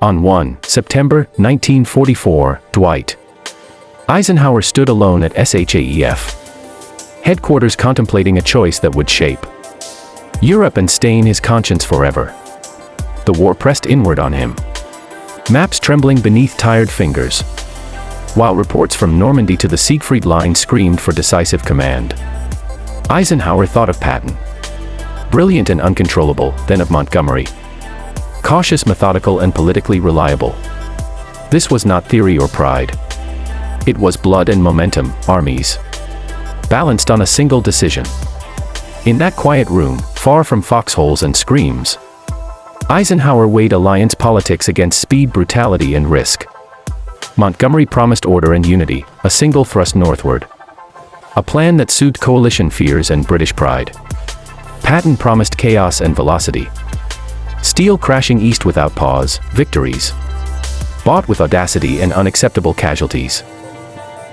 On 1 September 1944, Dwight Eisenhower stood alone at SHAEF headquarters contemplating a choice that would shape Europe and stain his conscience forever. The war pressed inward on him, maps trembling beneath tired fingers, while reports from Normandy to the Siegfried Line screamed for decisive command. Eisenhower thought of Patton, brilliant and uncontrollable, then of Montgomery, cautious, methodical, and politically reliable. This was not theory or pride. It was blood and momentum, armies, balanced on a single decision. In that quiet room, far from foxholes and screams, Eisenhower weighed alliance politics against speed, brutality, and risk. Montgomery promised order and unity, a single thrust northward, a plan that soothed coalition fears and British pride. Patton promised chaos and velocity, steel crashing east without pause, victories bought with audacity and unacceptable casualties.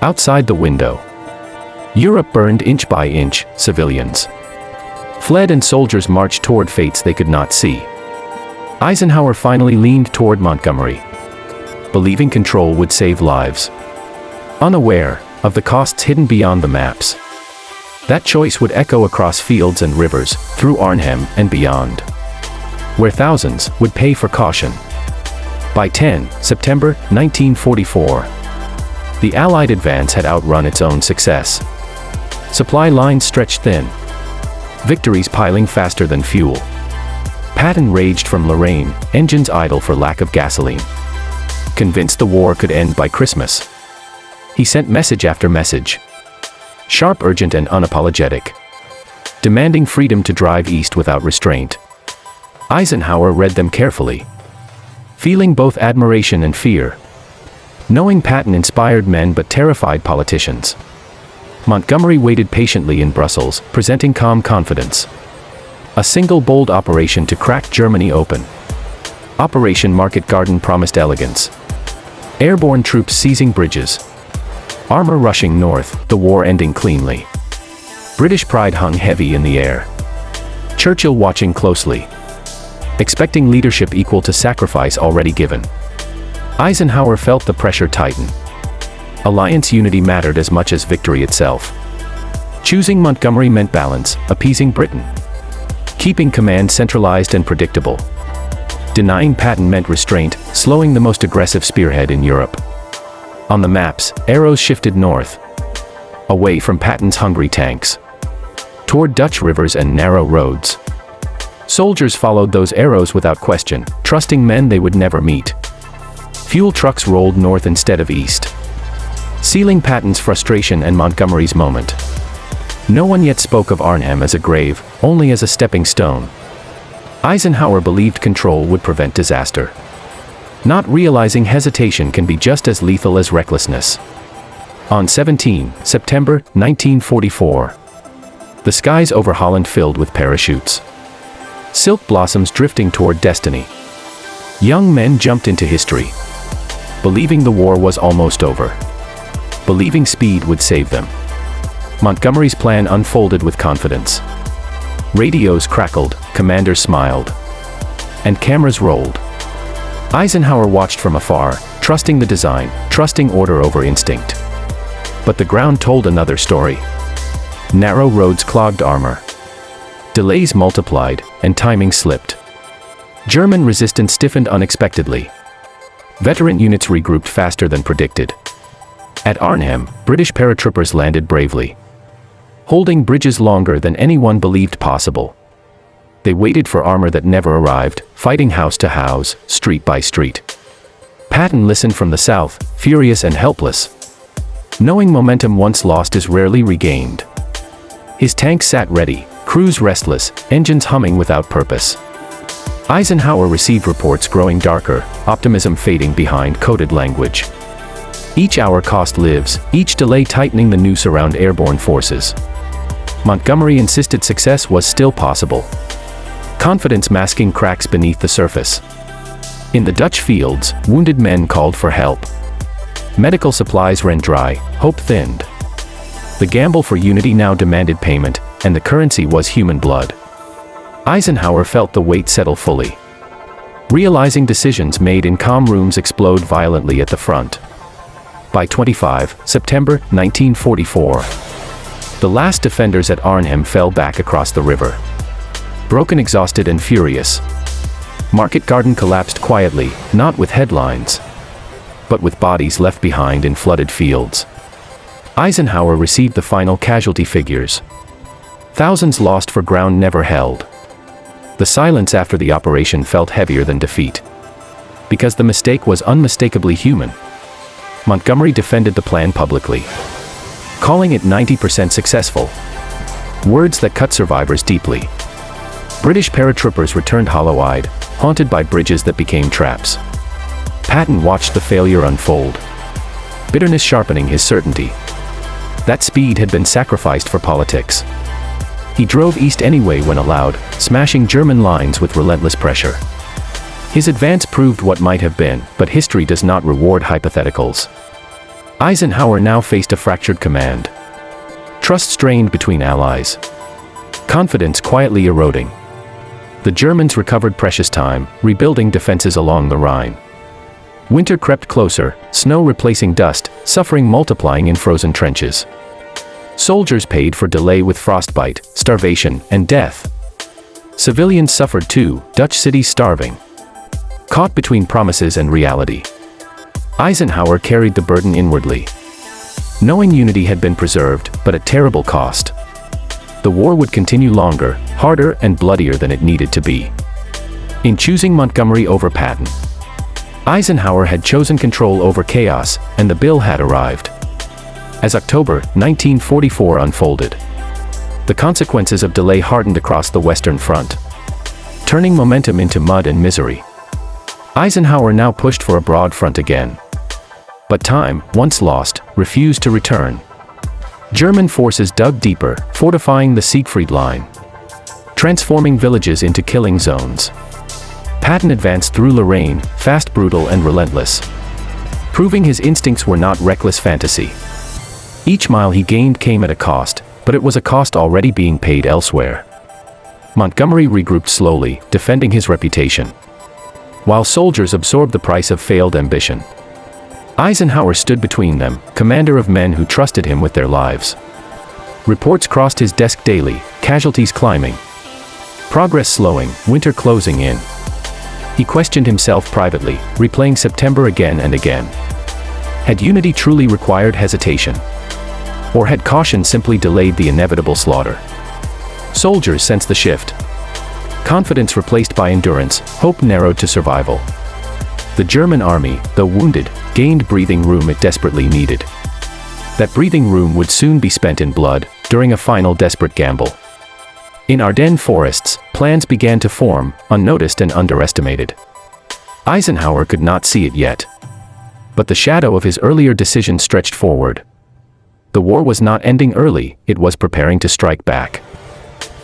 Outside the window, Europe burned inch by inch, civilians fled and soldiers marched toward fates they could not see. Eisenhower finally leaned toward Montgomery, believing control would save lives, unaware of the costs hidden beyond the maps. That choice would echo across fields and rivers, through Arnhem and beyond, where thousands would pay for caution. By 10 September 1944, the Allied advance had outrun its own success. Supply lines stretched thin, victories piling faster than fuel. Patton raged from Lorraine, engines idle for lack of gasoline. Convinced the war could end by Christmas, he sent message after message, sharp, urgent, and unapologetic, demanding freedom to drive east without restraint. Eisenhower read them carefully, feeling both admiration and fear, knowing Patton inspired men but terrified politicians. Montgomery waited patiently in Brussels, presenting calm confidence. A single bold operation to crack Germany open. Operation Market Garden promised elegance. Airborne troops seizing bridges, armor rushing north, the war ending cleanly. British pride hung heavy in the air. Churchill watching closely, expecting leadership equal to sacrifice already given. Eisenhower felt the pressure tighten. Alliance unity mattered as much as victory itself. Choosing Montgomery meant balance, appeasing Britain, keeping command centralized and predictable. Denying Patton meant restraint, slowing the most aggressive spearhead in Europe. On the maps, arrows shifted north, away from Patton's hungry tanks, toward Dutch rivers and narrow roads. Soldiers followed those arrows without question, trusting men they would never meet. Fuel trucks rolled north instead of east, sealing Patton's frustration and Montgomery's moment. No one yet spoke of Arnhem as a grave, only as a stepping stone. Eisenhower believed control would prevent disaster, not realizing hesitation can be just as lethal as recklessness. On 17 September 1944, the skies over Holland filled with parachutes, silk blossoms drifting toward destiny. Young men jumped into history, believing the war was almost over, believing speed would save them. Montgomery's plan unfolded with confidence. Radios crackled, commanders smiled, and cameras rolled. Eisenhower watched from afar, trusting the design, trusting order over instinct. But the ground told another story. Narrow roads clogged armor, delays multiplied, and timing slipped. German resistance stiffened unexpectedly. Veteran units regrouped faster than predicted. At Arnhem, British paratroopers landed bravely, holding bridges longer than anyone believed possible. They waited for armor that never arrived, fighting house to house, street by street. Patton listened from the south, furious and helpless, knowing momentum once lost is rarely regained. His tanks sat ready, crews restless, engines humming without purpose. Eisenhower received reports growing darker, optimism fading behind coded language. Each hour cost lives, each delay tightening the noose around airborne forces. Montgomery insisted success was still possible, confidence masking cracks beneath the surface. In the Dutch fields, wounded men called for help. Medical supplies ran dry, hope thinned. The gamble for unity now demanded payment, and the currency was human blood. Eisenhower felt the weight settle fully. realizing decisions made in calm rooms explode violently at the front. By 25 September 1944, the last defenders at Arnhem fell back across the river. Broken, exhausted, and furious, Market Garden collapsed quietly, not with headlines, but with bodies left behind in flooded fields. Eisenhower received the final casualty figures. Thousands lost for ground never held. The silence after the operation felt heavier than defeat, because the mistake was unmistakably human. Montgomery defended the plan publicly, calling it 90% successful. Words that cut survivors deeply. British paratroopers returned hollow-eyed, haunted by bridges that became traps. Patton watched the failure unfold, bitterness sharpening his certainty. That speed had been sacrificed for politics. He drove east anyway when allowed, smashing German lines with relentless pressure. His advance proved what might have been, but history does not reward hypotheticals. Eisenhower now faced a fractured command. Trust strained between allies. Confidence quietly eroding. The Germans recovered precious time, rebuilding defenses along the Rhine. Winter crept closer, snow replacing dust, suffering multiplying in frozen trenches. Soldiers paid for delay with frostbite, starvation, and death. Civilians suffered too, Dutch cities starving. Caught between promises and reality, Eisenhower carried the burden inwardly, knowing unity had been preserved, but at terrible cost. The war would continue longer, harder, and bloodier than it needed to be. In choosing Montgomery over Patton, Eisenhower had chosen control over chaos, and the bill had arrived. As October 1944 unfolded, the consequences of delay hardened across the Western Front, turning momentum into mud and misery. Eisenhower now pushed for a broad front again. But time, once lost, refused to return. German forces dug deeper, fortifying the Siegfried Line, transforming villages into killing zones. Patton advanced through Lorraine, fast, brutal, and relentless, proving his instincts were not reckless fantasy. Each mile he gained came at a cost, but it was a cost already being paid elsewhere. Montgomery regrouped slowly, defending his reputation, while soldiers absorbed the price of failed ambition. Eisenhower stood between them, commander of men who trusted him with their lives. Reports crossed his desk daily, casualties climbing, progress slowing, winter closing in. He questioned himself privately, replaying September again and again. Had unity truly required hesitation? Or had caution simply delayed the inevitable slaughter? Soldiers sensed the shift. Confidence replaced by endurance, hope narrowed to survival. The German army, though wounded, gained breathing room it desperately needed. That breathing room would soon be spent in blood, during a final desperate gamble. In Ardennes forests, plans began to form, unnoticed and underestimated. Eisenhower could not see it yet, but the shadow of his earlier decision stretched forward. The war was not ending early, it was preparing to strike back.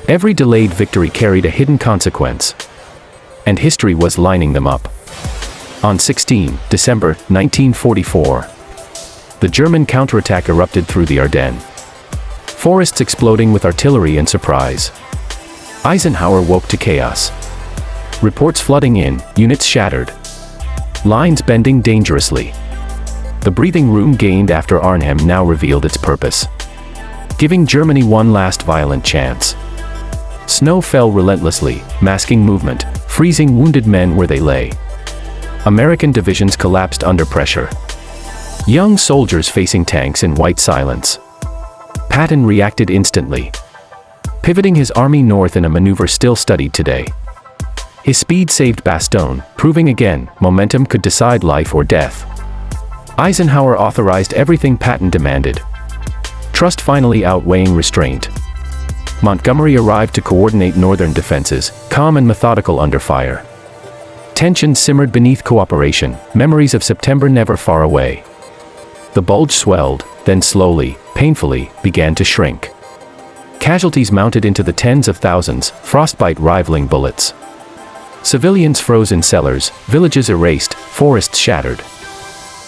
Every delayed victory carried a hidden consequence, and history was lining them up. On 16 December 1944, the German counterattack erupted through the Ardennes, forests exploding with artillery and surprise. Eisenhower woke to chaos. Reports flooding in, units shattered, lines bending dangerously. The breathing room gained after Arnhem now revealed its purpose, giving Germany one last violent chance. Snow fell relentlessly, masking movement, freezing wounded men where they lay. American divisions collapsed under pressure. Young soldiers facing tanks in white silence. Patton reacted instantly, pivoting his army north in a maneuver still studied today. His speed saved Bastogne, proving again, momentum could decide life or death. Eisenhower authorized everything Patton demanded, trust finally outweighing restraint. Montgomery arrived to coordinate northern defenses, calm and methodical under fire. Tension simmered beneath cooperation, memories of September never far away. The Bulge swelled, then slowly, painfully, began to shrink. Casualties mounted into the tens of thousands, frostbite rivaling bullets. Civilians froze in cellars, villages erased, forests shattered.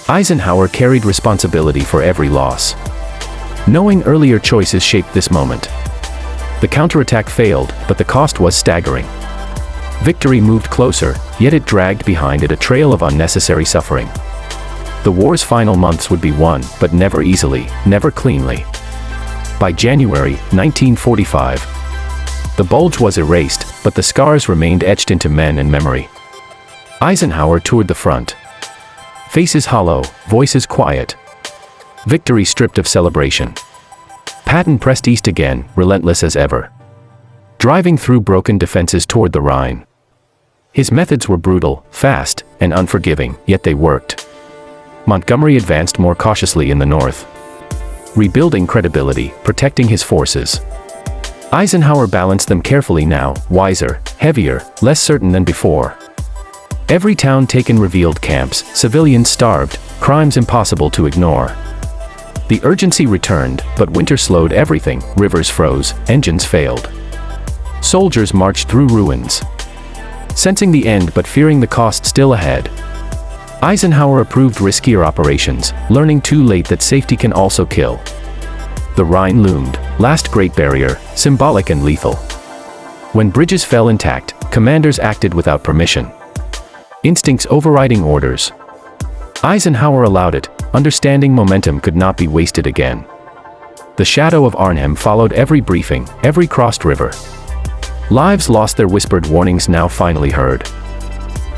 Eisenhower carried responsibility for every loss, knowing earlier choices shaped this moment. The counterattack failed, but the cost was staggering. Victory moved closer, yet it dragged behind it a trail of unnecessary suffering. The war's final months would be won, but never easily, never cleanly. By January 1945, the Bulge was erased, but the scars remained etched into men and memory. Eisenhower toured the front. Faces hollow, voices quiet. Victory stripped of celebration. Patton pressed east again, relentless as ever, driving through broken defenses toward the Rhine. His methods were brutal, fast, and unforgiving, yet they worked. Montgomery advanced more cautiously in the north, rebuilding credibility, protecting his forces. Eisenhower balanced them carefully now, wiser, heavier, less certain than before. Every town taken revealed camps, civilians starved, crimes impossible to ignore. The urgency returned, but winter slowed everything, rivers froze, engines failed. Soldiers marched through ruins, sensing the end but fearing the cost still ahead. Eisenhower approved riskier operations, learning too late that safety can also kill. The Rhine loomed, last great barrier, symbolic and lethal. When bridges fell intact, commanders acted without permission, instincts overriding orders. Eisenhower allowed it, understanding momentum could not be wasted again. The shadow of Arnhem followed every briefing, every crossed river. Lives lost, their whispered warnings now finally heard.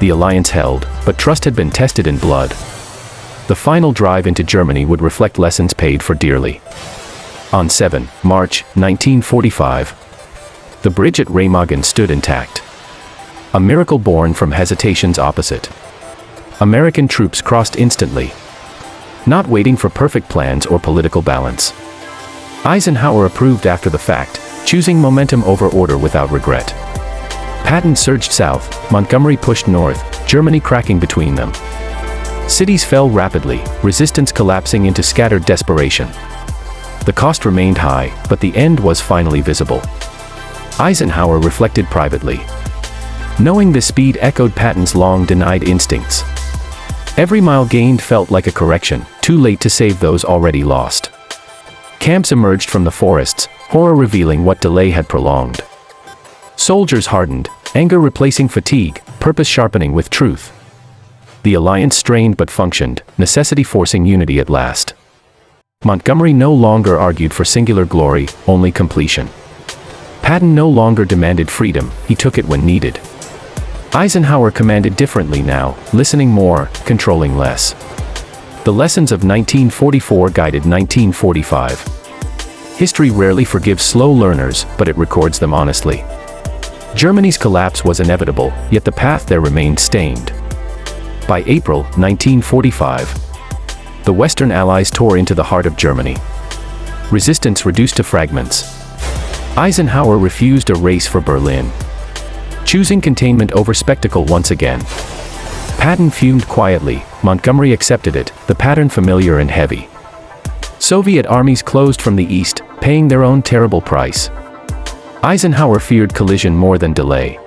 The alliance held, but trust had been tested in blood. The final drive into Germany would reflect lessons paid for dearly. On 7 March 1945, the bridge at Remagen stood intact. A miracle born from hesitations opposite. American troops crossed instantly, not waiting for perfect plans or political balance. Eisenhower approved after the fact, choosing momentum over order without regret. Patton surged south, Montgomery pushed north, Germany cracking between them. Cities fell rapidly, resistance collapsing into scattered desperation. The cost remained high, but the end was finally visible. Eisenhower reflected privately. Knowing this speed echoed Patton's long-denied instincts. Every mile gained felt like a correction, too late to save those already lost. Camps emerged from the forests, horror revealing what delay had prolonged. Soldiers hardened, anger replacing fatigue, purpose sharpening with truth. The alliance strained but functioned, necessity forcing unity at last. Montgomery no longer argued for singular glory, only completion. Patton no longer demanded freedom, he took it when needed. Eisenhower commanded differently now, listening more, controlling less. The lessons of 1944 guided 1945. History rarely forgives slow learners, but it records them honestly. Germany's collapse was inevitable, yet the path there remained stained. By April 1945, the Western Allies tore into the heart of Germany. Resistance reduced to fragments. Eisenhower refused a race for Berlin, choosing containment over spectacle once again. Patton fumed quietly, Montgomery accepted it, the pattern familiar and heavy. Soviet armies closed from the east, paying their own terrible price. Eisenhower feared collision more than delay.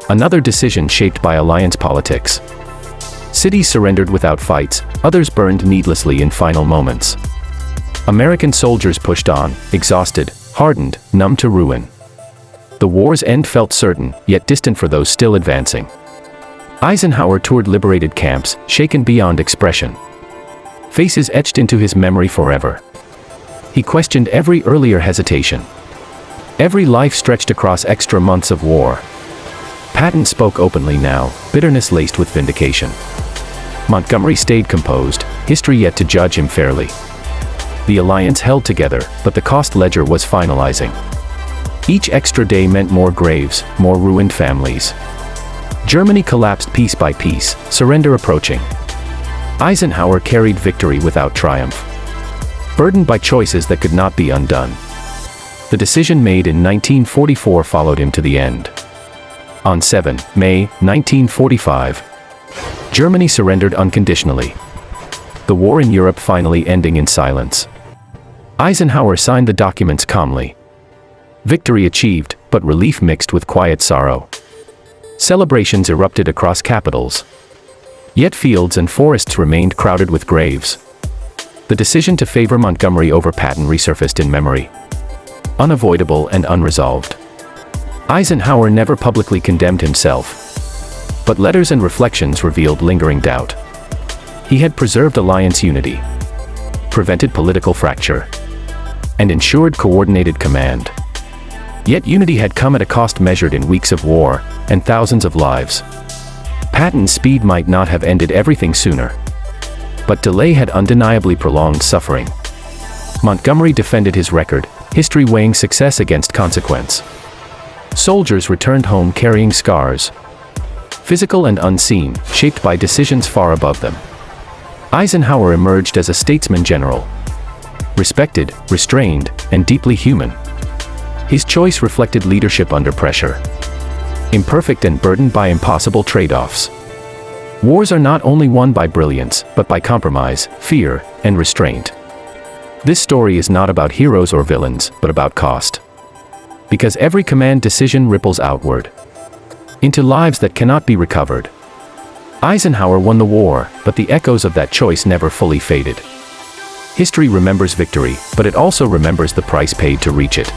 Another decision shaped by alliance politics. Cities surrendered without fights, others burned needlessly in final moments. American soldiers pushed on, exhausted, hardened, numb to ruin. The war's end felt certain, yet distant for those still advancing. Eisenhower toured liberated camps, shaken beyond expression. Faces etched into his memory forever. He questioned every earlier hesitation. Every life stretched across extra months of war. Patton spoke openly now, bitterness laced with vindication. Montgomery stayed composed, history yet to judge him fairly. The alliance held together, but the cost ledger was finalizing. Each extra day meant more graves, more ruined families. Germany collapsed piece by piece, surrender approaching. Eisenhower carried victory without triumph, burdened by choices that could not be undone. The decision made in 1944 followed him to the end. On 7 May 1945, Germany surrendered unconditionally. The war in Europe finally ending in silence. Eisenhower signed the documents calmly. Victory achieved, but relief mixed with quiet sorrow. Celebrations erupted across capitals. Yet fields and forests remained crowded with graves. The decision to favor Montgomery over Patton resurfaced in memory. Unavoidable and unresolved. Eisenhower never publicly condemned himself, but letters and reflections revealed lingering doubt. He had preserved alliance unity, prevented political fracture, and ensured coordinated command. Yet unity had come at a cost measured in weeks of war and thousands of lives. Patton's speed might not have ended everything sooner, but delay had undeniably prolonged suffering. Montgomery defended his record, history weighing success against consequence. Soldiers returned home carrying scars, physical and unseen, shaped by decisions far above them. Eisenhower emerged as a statesman general, respected, restrained, and deeply human. His choice reflected leadership under pressure, imperfect and burdened by impossible trade-offs. Wars are not only won by brilliance, but by compromise, fear, and restraint. This story is not about heroes or villains, but about cost. Because every command decision ripples outward, into lives that cannot be recovered. Eisenhower won the war, but the echoes of that choice never fully faded. History remembers victory, but it also remembers the price paid to reach it.